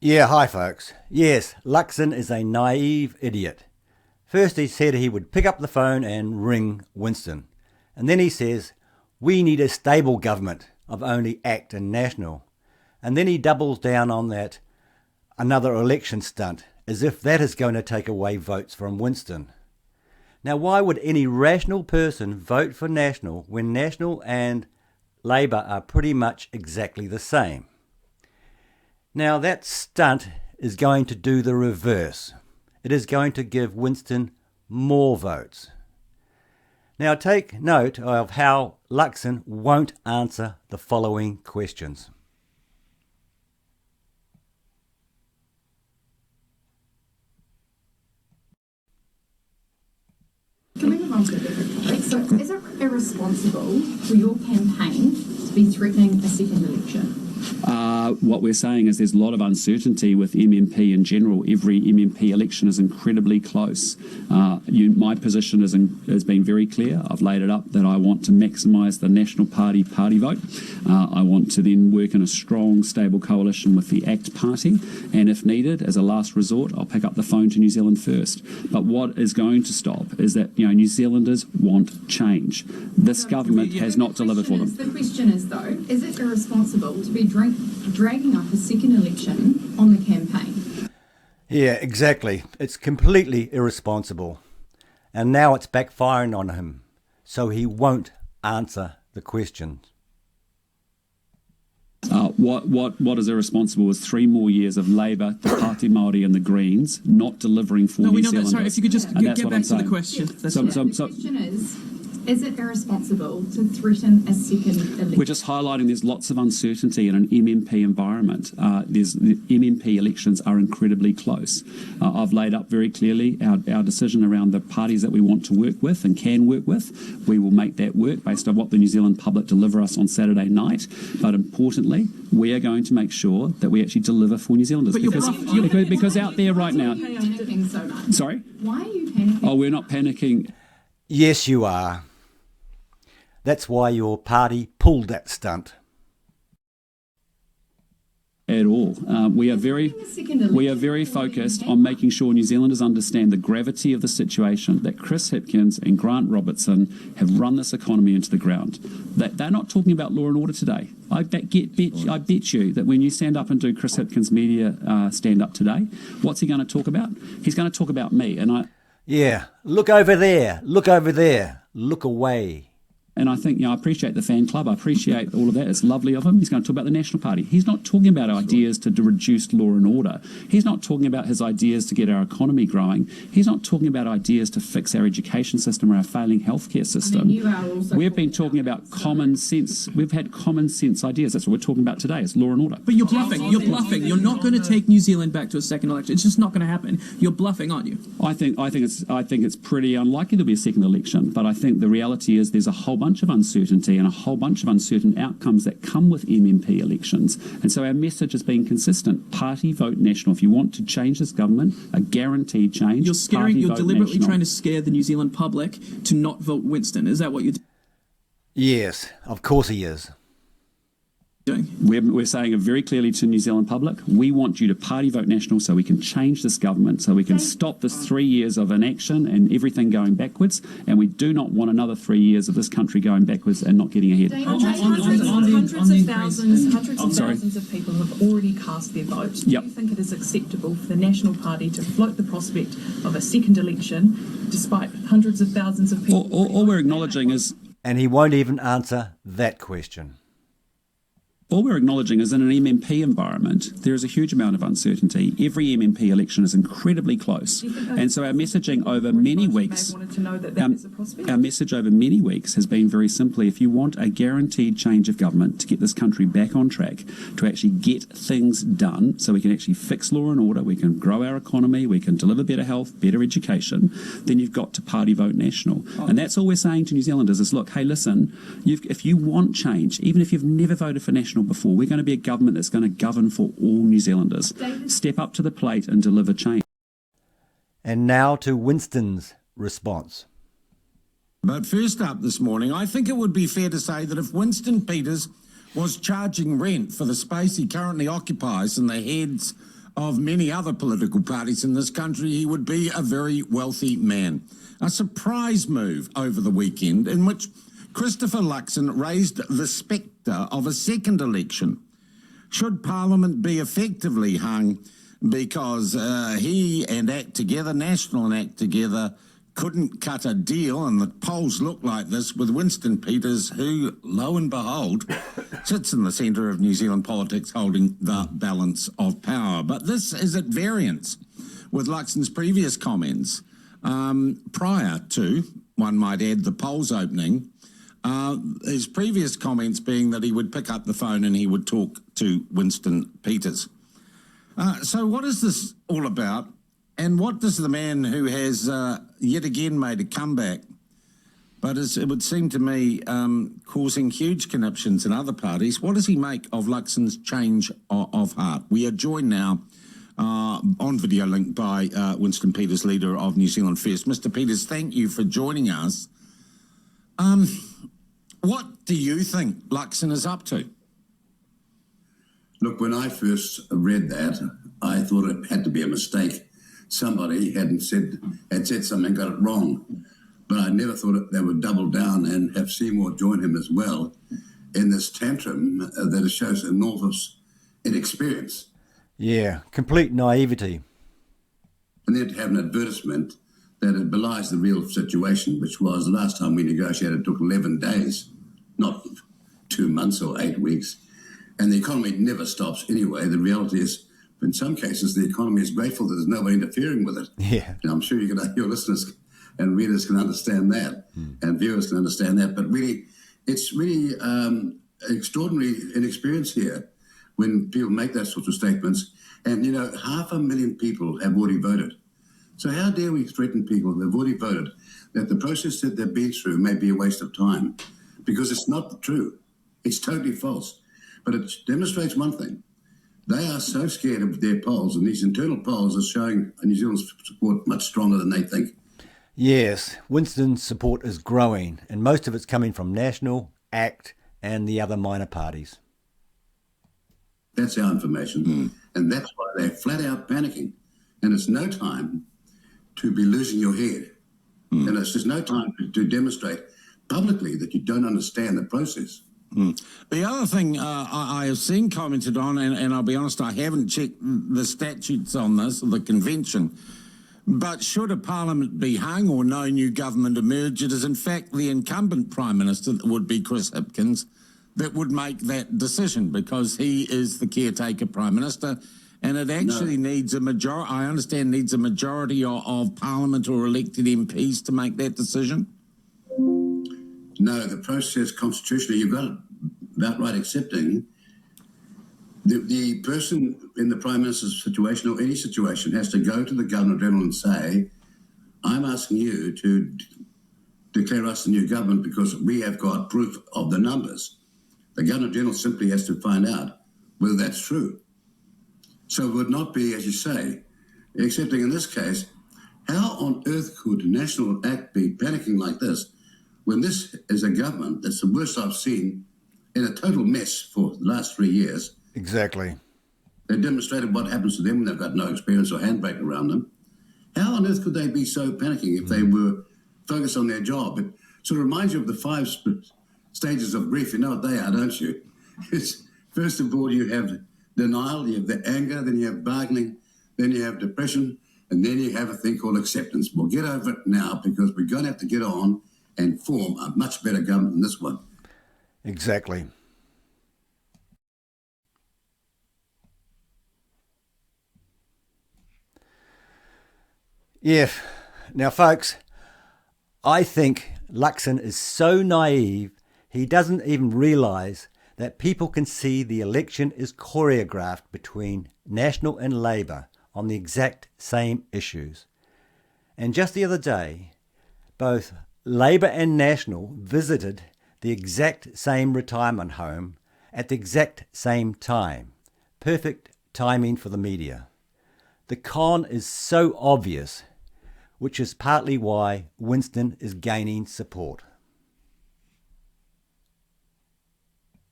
Yeah, hi folks. Yes, Luxon is a naive idiot. First he said he would pick up the phone and ring Winston. And then he says, we need a stable government of only ACT and National. And then he doubles down on that another election stunt, as if that is going to take away votes from Winston. Now, why would any rational person vote for National when National and Labor are pretty much exactly the same? Now, that stunt is going to do the reverse. It is going to give Winston more votes. Now, take note of how Luxon won't answer the following questions. Can we move on to a different topic? So, is it irresponsible for your campaign to be threatening a second election? What we're saying is there's a lot of uncertainty with MMP in general. Every MMP election is incredibly close. My position has been very clear. I've laid it up that I want to maximise the National Party vote. I want to then work in a strong, stable coalition with the ACT Party, and if needed, as a last resort, I'll pick up the phone to New Zealand First. But what is going to stop is that New Zealanders want change. This government has not delivered for them. The question is, though, is it irresponsible to be dragging up a second election on the campaign? Yeah, exactly. It's completely irresponsible. And now it's backfiring on him. So he won't answer the questions. What is irresponsible is 3 more years of Labour, the Party Māori and the Greens not delivering for New Zealanders. Sorry, if you could just get back to the question. The question is it irresponsible to threaten a second election? We're just highlighting there's lots of uncertainty in an MMP environment. The MMP elections are incredibly close. I've laid up very clearly our decision around the parties that we want to work with and can work with. We will make that work based on what the New Zealand public deliver us on Saturday night. But importantly, we are going to make sure that we actually deliver for New Zealanders. Because out there right now... Why are you panicking so much? Sorry? Why are you panicking? Oh, we're not panicking. Yes, you are. That's why your party pulled that stunt. At all. We are very focused on making sure New Zealanders understand the gravity of the situation, that Chris Hipkins and Grant Robertson have run this economy into the ground. They're not talking about law and order today. I bet you that when you stand up and do Chris Hipkins' media stand up today, what's he going to talk about? He's going to talk about me. Yeah, look over there, look over there, look away. And I think, I appreciate the fan club. I appreciate all of that. It's lovely of him. He's going to talk about the National Party. He's not talking about ideas to reduce law and order. He's not talking about his ideas to get our economy growing. He's not talking about ideas to fix our education system or our failing healthcare system. We've been talking about common sense. We've had common sense ideas. That's what we're talking about today. It's law and order. But you're bluffing. You're bluffing. You're not going to take New Zealand back to a second election. It's just not going to happen. You're bluffing, aren't you? I think it's pretty unlikely there'll be a second election. But I think the reality is there's a whole bunch of uncertainty and a whole bunch of uncertain outcomes that come with MMP elections. And so our message has been consistent. Party vote National. If you want to change this government, a guaranteed change. You're deliberately trying to scare the New Zealand public to not vote Winston. Is that what you're doing? Yes, of course he is. We're saying it very clearly to New Zealand public, we want you to party vote National so we can change this government, so we can stop this 3 years of inaction and everything going backwards, and we do not want another 3 years of this country going backwards and not getting ahead. Hundreds of thousands of people have already cast their votes. Do you think it is acceptable for the National Party to float the prospect of a second election despite hundreds of thousands of people? All we're acknowledging is... And he won't even answer that question. All we're acknowledging is in an MMP environment, there is a huge amount of uncertainty. Every MMP election is incredibly close. And so our messaging over many weeks, our message over many weeks has been very simply, if you want a guaranteed change of government to get this country back on track, to actually get things done so we can actually fix law and order, we can grow our economy, we can deliver better health, better education, then you've got to party vote National. And that's all we're saying to New Zealanders is, look, hey, listen, if you want change, even if you've never voted for National before, we're going to be a government that's going to govern for all New Zealanders. Step up to the plate and deliver change. And now to Winston's response. But first up this morning, I think it would be fair to say that if Winston Peters was charging rent for the space he currently occupies in the heads of many other political parties in this country, he would be a very wealthy man. A surprise move over the weekend in which Christopher Luxon raised the spectre of a second election. Should Parliament be effectively hung because he and Act Together, National and Act Together, couldn't cut a deal, and the polls look like this, with Winston Peters, who, lo and behold, sits in the centre of New Zealand politics holding the balance of power. But this is at variance with Luxon's previous comments prior to, one might add, the polls opening. His previous comments being that he would pick up the phone and he would talk to Winston Peters. So what is this all about? And what does the man who has yet again made a comeback, but it would seem to me causing huge conniptions in other parties, what does he make of Luxon's change of heart? We are joined now on video link by Winston Peters, leader of New Zealand First. Mr. Peters, thank you for joining us. What do you think Luxon is up to? Look, when I first read that, I thought it had to be a mistake. Somebody had said something, got it wrong. But I never thought they would double down and have Seymour join him as well in this tantrum that shows enormous inexperience. Yeah, complete naivety. And then to have an advertisement that it belies the real situation, which was the last time we negotiated, it took 11 days, not 2 months or 8 weeks. And the economy never stops anyway. The reality is, in some cases, the economy is grateful that there's nobody interfering with it. Yeah. And I'm sure your listeners and readers can understand that, and viewers can understand that. But really, it's really extraordinary inexperience here when people make those sorts of statements. And, 500,000 people have already voted. So how dare we threaten people who have already voted that the process that they've been through may be a waste of time? Because it's not true. It's totally false. But it demonstrates one thing. They are so scared of their polls, and these internal polls are showing New Zealand's support much stronger than they think. Yes, Winston's support is growing, and most of it's coming from National, ACT, and the other minor parties. That's our information, and that's why they're flat out panicking. And it's no time to be losing your head. And it's just no time to demonstrate publicly that you don't understand the process. The other thing I have seen commented on, and I'll be honest, I haven't checked the statutes on this, the convention, but should a parliament be hung or no new government emerge, it is in fact the incumbent Prime Minister, that would be Chris Hipkins, that would make that decision, because he is the caretaker Prime Minister, and it actually needs a majority, I understand, needs a majority of Parliament or elected MPs to make that decision. No, the process constitutionally, you've got it about right accepting. The person in the Prime Minister's situation or any situation has to go to the Governor-General and say, I'm asking you to declare us the new government because we have got proof of the numbers. The Governor-General simply has to find out whether that's true. So it would not be, as you say, accepting in this case, how on earth could National Act be panicking like this when this is a government that's the worst I've seen, in a total mess for the last 3 years? Exactly. They've demonstrated what happens to them when they've got no experience or handbrake around them. How on earth could they be so panicking if they were focused on their job? It sort of reminds you of the 5 stages of grief. You know what they are, don't you? It's, first of all, you have denial, you have the anger, then you have bargaining, then you have depression, and then you have a thing called acceptance. Well, get over it now, because we're going to have to get on and form a much better government than this one. Exactly. Yeah. Now, folks, I think Luxon is so naive, he doesn't even realise that people can see the election is choreographed between National and Labour on the exact same issues. And just the other day, both Labour and National visited the exact same retirement home at the exact same time. Perfect timing for the media. The con is so obvious, which is partly why Winston is gaining support.